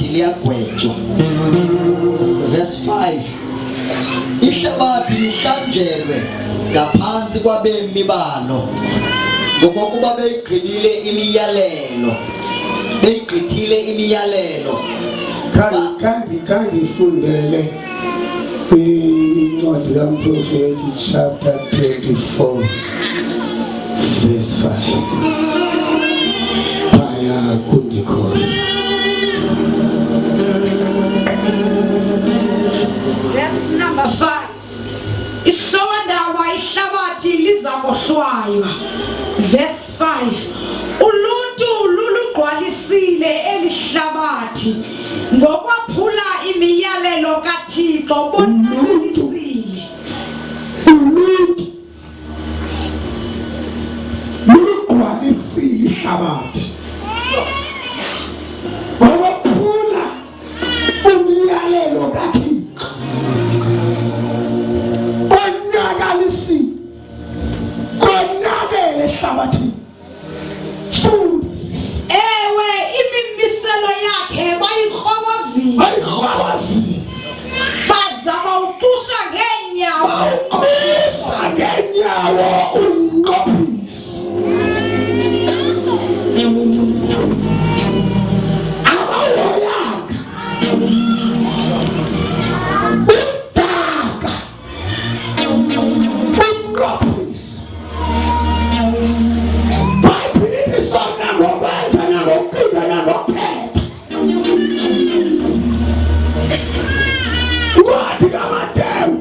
ihlabathi liyagwetshwa. Verse 5. Ihlabathi lihlanjelwe ngaphansi kwabemi balo ngokuba beyigqithile imiyalelo. Kandi fundele incwadi kaMprofeti chapter 24 verse 5. Baya kundikhona. Verse number 5. Isihlokondaba ihlabathi lizakohlwaywa. Verse 5. Uluntu lulugqwalisile elihlabathi ngokwaphula imiyalelo kaThixo bonakalisile. Uluntu lulugqwalisile ihlabathi ngokwaphula imiyalelo kaThixo bonakalisile. Konakele ihlabathi. Ewe imimiselo yakhe bayirhobozile. Bazama uqusha ngeenyawo umnqophiso. Abawoyaka umdaka umnqophiso. Bayibhilithi sona ngokwenza nangokucinga nangokuphetha. Wathi kaMateyu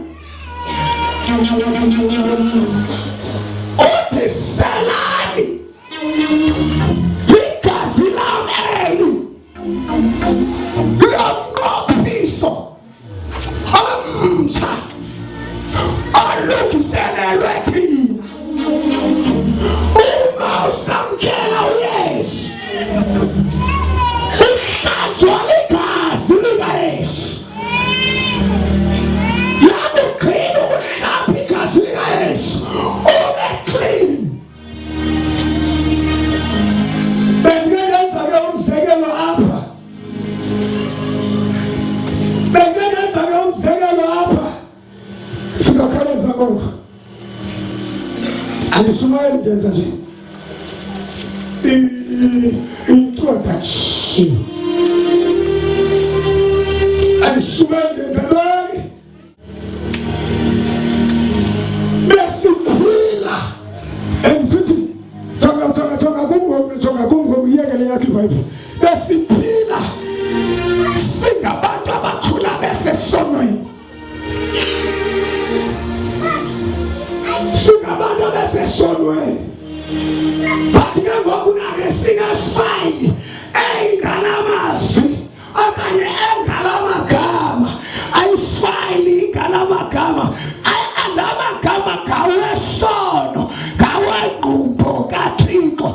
uthi selani igazi lam eli lomnqophiso omtsha olungiselelwe thina uma usamkela uYesu. Uhlanjwa ligazi likaYesu. Yakuqina ukuhlamba igazi likaYesu ube clean. Bengenza-ke umzekelo apha. Sizakhaleza kodwa. Andishumayeli ndenza nje introduction. Andishumayeli ndenza lonke. Besiphila emfuthi jonga kumngomo iyekele yakhe iBhayibheli. Besiphila singabantu abakhula besesonweni. Singabantu besesonweni. Bathi ngokunake singafayili engalamazwi okanye engalamagama. Ayifayili ingalamagama. Alamagama kawesono kawenqumbo kaThixo.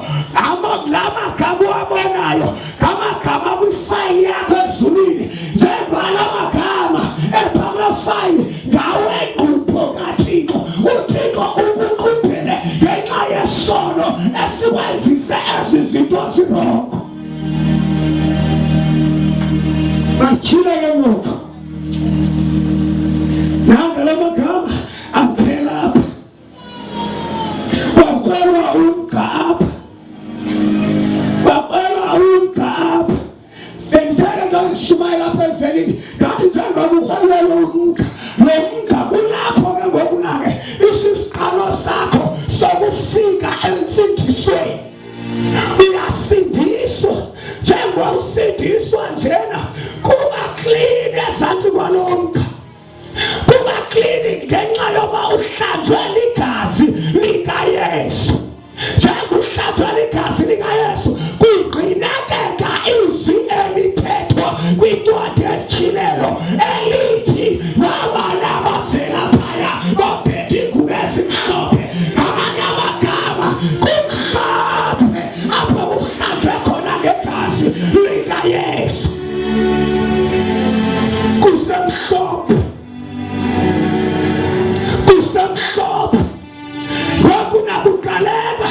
Lamagama wabonayo kamagama kwifayili yakho ezulwini. Njengalamagama ebhala fayili ngawenqumbo kaThixo. uThixo ukuquphele ngenxa yesono esikwenzise ezizinto zirongo. Bachile ke ngoku nangalamagama aphela apha. Bakwelwa umga apha. Benditheka xa ndishumayela apha ezelini ngathi njengoba ukrwelelwa umga lo mga kulapho ke ngoku nake isiqalo sakho sokufika entsindisweni. Uyasindiswa njengoba usindiswa njena kuba clean ezantsi kwalo mga. Kuba clean ngenxa yoba uhlanjwe ligazi likaYesu. Njengoba uhlanjwe ligazi likaYesu kungqinekeka izwi elithethwa kwincwadi etshilelo elithi ngabana abavela phaya baphethe ingubo ezimhlophe. Ngamanye amagama kumhlophe apho kuhlanjwe khona ngegazi likaYesu. Kusemhlophe. Ngokunakuqaleka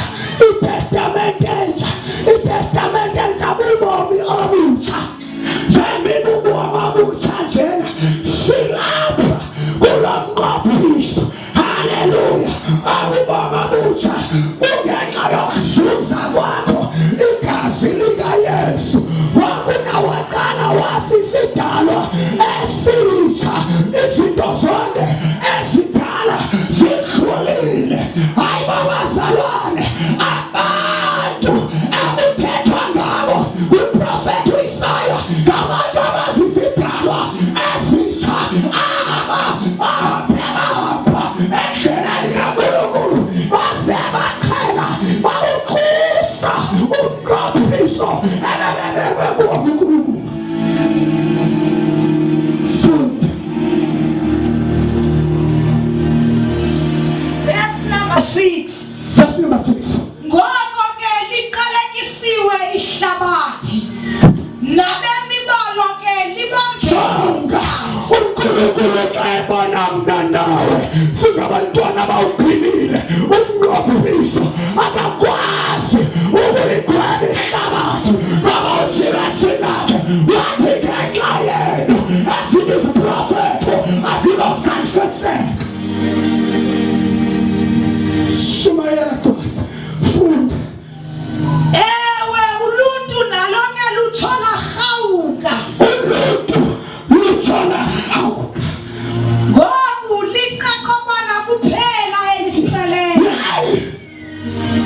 itestamente entsha bubomi obutsha. Njengoba ababutsha njena silapha kulomnqophiso. Haleluya. Awubonga butsha kungenxa yokuzuza kwakho igazi likaYesu. Kwakunawaqala wasisidalwa esitsha, izinto zonke ezidala zidlulile. Hayi babazalwane, abantu ekuphethwa ngabo kwiprofethi Isaya ngabantu abazizidalwa ezitsha, abahamba endleleni kaNkulunkulu baze baqhela bawuqhusa umnqophiso ebebekwe kuwo uNkulunkulu. Funda. Verse number 6. Verse number 6. Ngoko ke liqalekisiwe ihlabathi, nabemi balo ke Jonga uNkulunkulu xa ebona mna nawe singabantwana bawuqinile, umnqophiso akakwazi ukuligweba ihlabathi. Babawujila sinake wathi ngenxa yenu ezinye iziprofethi azinofanifeseka. Shumayela Nkosi, funda. ewe uluntu nalonke lutshola rhawuka, Uluntu lutshona rhawuka. ngoku liqaqobana kuphela eliseleyo.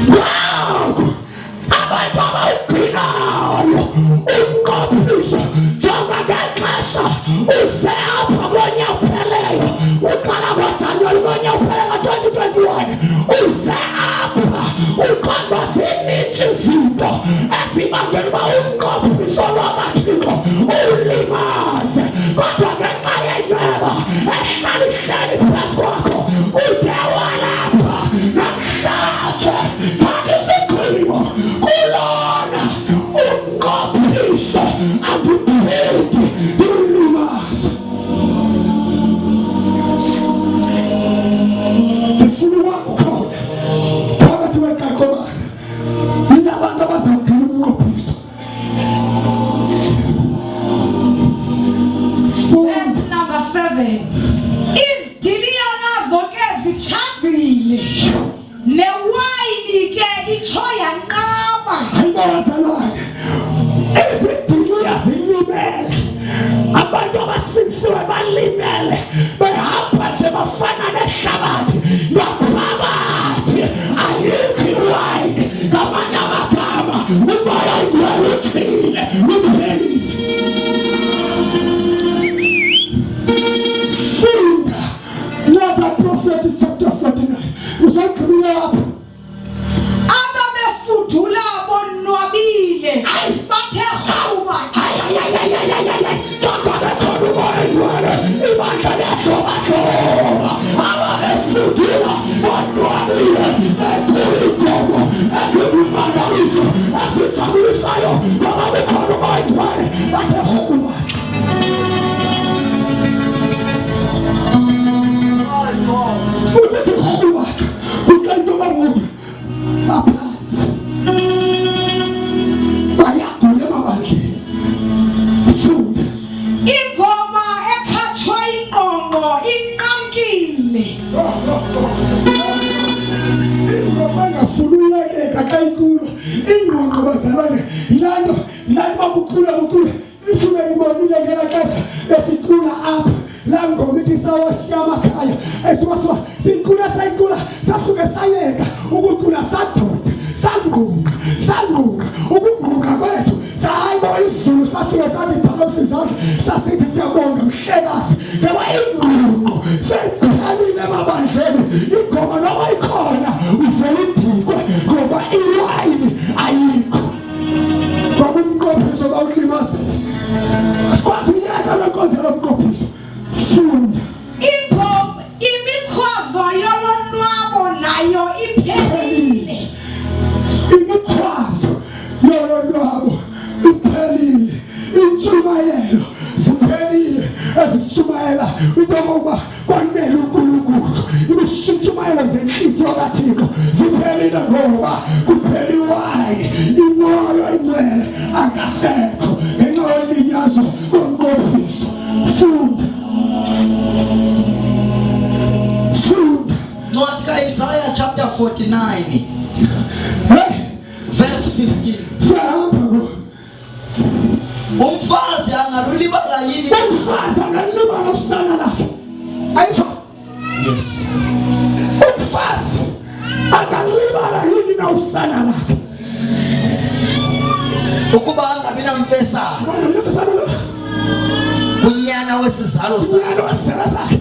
Ngoku abantu abawugcinayo umnqophiso jonga ngexesha uze apha konyapheleyo uqala ngoJanuwari konyapheleyo ka-2021 uze apha uqondwa zininzi izinto ezibangela uba umnqophiso lwakaThixo ulimaze, kodwa ngenxa yenceba ehlala ihleli phezu kwakho ude walapha namhlanje. Thatha isigqibo kulona umnqophiso andiphindi ndiwulimaze. Ndifuna uwakhona phakathi kweqaqobana yilabantu abazawugcina umnqophiso. Verse number 7. Izidiliya nazo ke zitshazile, newayini ke itsho yanqaba. Hayi bazalwane, izidiliya zilimele, abantu abasindisiwe balimele, behamba nje bafana nehlabathi ngaphakathi. Ayikho iwayini, ngamanye amagama umoya ingcwele uthile uphelile. Funda Nata Prophet chapter 49 uzogqibela apho. Ababefudula bonwabile bathe rhawuba. Kodwa bekhona umoya ingcwele ibandla liyahloba-hloba. Ababefudula bonwabile bekhula inkomo ezikumangaliso ezijabulisayo ngoba bekhona umoya ingcwele bathe rhawuba. Ukuthi rhawuba kuxa into bangulu baphansi bayagula emabandleni. Funda. Ingoma ekhathwa ingqongqo inqamkile. Ingoma engafuni uyekeka xa iculwa. Ingqongqo bazalwane yilanto bakucula ifuna libonile ngela xesha esicula apha laa ngoma ithi sawashiya amakhaya esiwasiwa siyicula sayicula sasuke sayeka ukucula saduda sangqunga ukungqunga kwethu sahayibo izulu sasuke sathi phakamisa izandla sasithi siyabonga mhlekazi ngoba ingqungqo seyiphelile emabandleni. Ingoma noba ikhona uvele udikwe ngoba iwayini ayikho, ngoba umnqophiso bawulimazile. Kwathi uyeka lenkonzo lomnqophiso. Funda. Imikhwazo yolonwabo nayo iphelile. Imikhwazo yolonwabo iphelile. Intshumayelo ziphelile ezishumayela into yokuba kwanele uNkulunkulu. Imishumayelo zenhliziyo kaThixo ziphelile ngoba kuphela iwayini. Imoya ingcwele akasekho ngenxa yolinyazo komnqophiso. funda Ncwadi kaIsaya chapter 49 hey verse 15. sihamba ngo Umfazi angalulibala yini? umfazi angalibala usana lakhe ayisho Yes. umfazi angalibala yini na usana lakhe Ukuba angabi namfesana umfesana lo kunyana wesizalo sakhe. usana wasela sakhe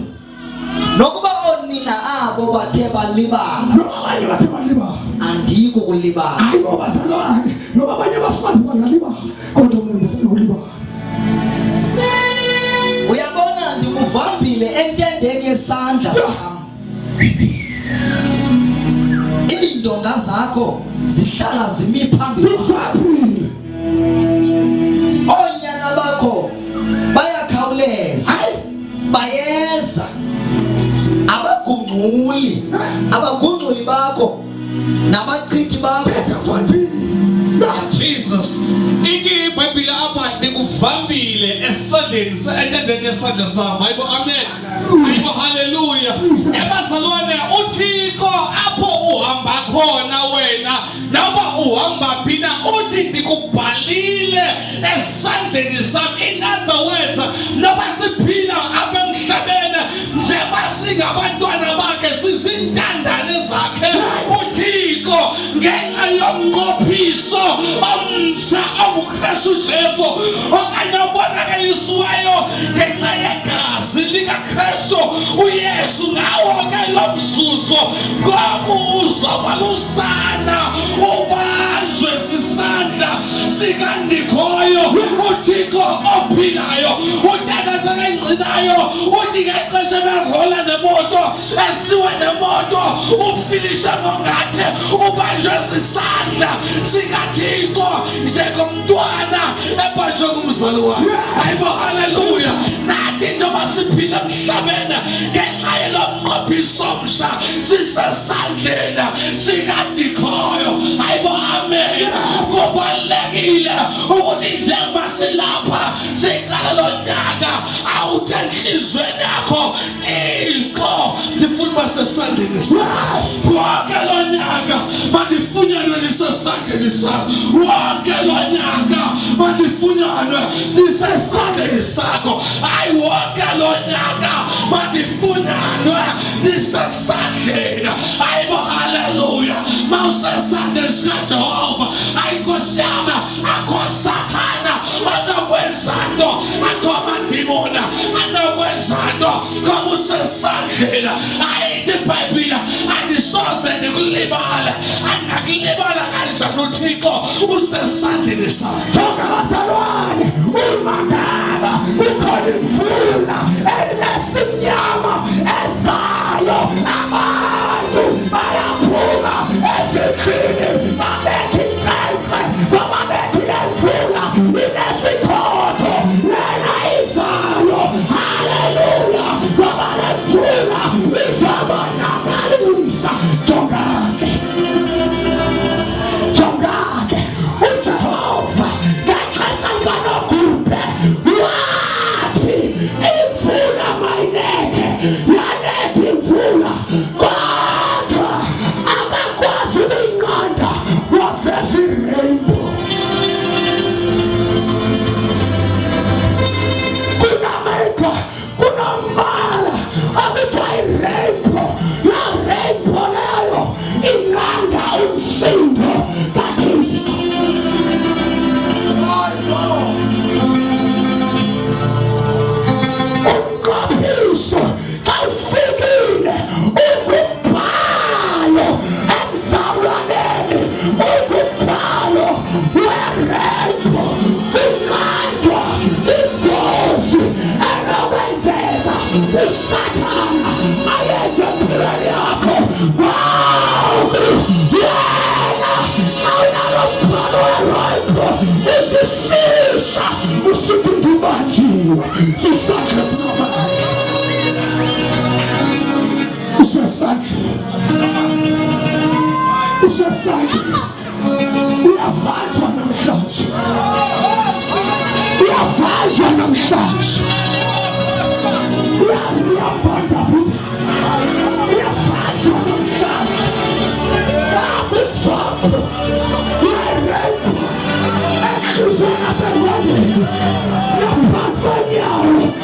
Nokuba onina abo bathe balibala, abanye bathi balibala andiko kulibala. hayi ngoba salwane noba abanye abafazi bangalibala kodwa umuntu sekulibala Uyabona ndikuvambile entendeni yesandla sami. Indonga zakho zihlala zimi phambili. ufapile Onyana bakho bayakhawuleza, hayi bayeza. Abagunguli bakho nabachithi bakho afandile Jesus. Iki iBhayibheli apha nikuvambile esandleni entendeni yesandla sami. Hayibo amen. Hayibo hallelujah. Ebazalwane uThixo apho uhamba khona wena noma uhamba phina uthi ndikubhalile esandleni sami. In other words, noma siphila apha emhlabeni njengoba singabantwana bakhe sizintandane zakhe uThixo ngenxa yomnqophiso omtsha obuKristu Jesu okanye obonakalisiweyo ngenxa yegazi likaKristu uYesu ngawo ke lo mzuzu ngoku uzoba lusana ubanjwe sisandla sikandikhoyo uThixo ophilayo utata engcinayo uthi ngexesha berola nemoto esiwe nemoto ufilisha ngongathe ubanjwe sisandla sikaThixo njengomntwana ebanjwe kumzali wakhe. Hayibo haleluya. Nathi njengoba siphila emhlabeni ngenxa yomnqophiso omsha sisesandleni sikaThixo. Hayibo amen. Kubalulekile ukuthi njengoba silapha siqala lo nyaka awuthe enhlizweni yakho Thixo ndifuna uba sesandleni sakho. Wonke lo nyaka mandifunyanwe ndisesandleni sakho. Wonke lo nyaka mandifunyanwe ndisesandleni sakho. Hayi wonke lo nyaka mandifunyanwe ndisesandleni. Hayibo haleluya. Mawusesandleni sikaJehova ayikho shama akho sathana anokwenza nto akho madimona anokwenza nto ngoba usesandleni. Ayithi iBhayibheli andisoze ndikulibala angakulibala kanjani uThixo usesandleni sakhe. jonga bazalwane umagaba ukhona imvula enesimnyama ezayo abantu bayaphuma ezithini babethe inkcenkce babethi le mvula inesikhotho lena izayo haleluya ngoba le mvula izabonakalisa jonga-ke uJehova ngexesha likaNogumbe wathi imvula mayinethe yanetha imvula kodwa akakwazi ukuyinqanda waveza i-rainbow. Kunamehlo kunombala akuthiwa i-rainbow. La rainbow leyo inqanda umsindo kaThixo. Umnqophiso xa ufikile ukumbhalo emzalwaneni ukumbhalo we-rainbow kunqandwa ingozi enokwenzeka usathana ayenze empilweni yakho. Yena awunalo mbhalo we-rainbow usifisha usithi ndibanjiwe sisandla sinabani usesandleni uyavanjwa namhlanje uyavanjwa namhlanje Uyabanda buti. Uyafajwa nomhlaba. Nakuthobo. Uyarenda. Ekhizwana senwadini. Naphathwa nyawo.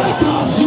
Wegazi.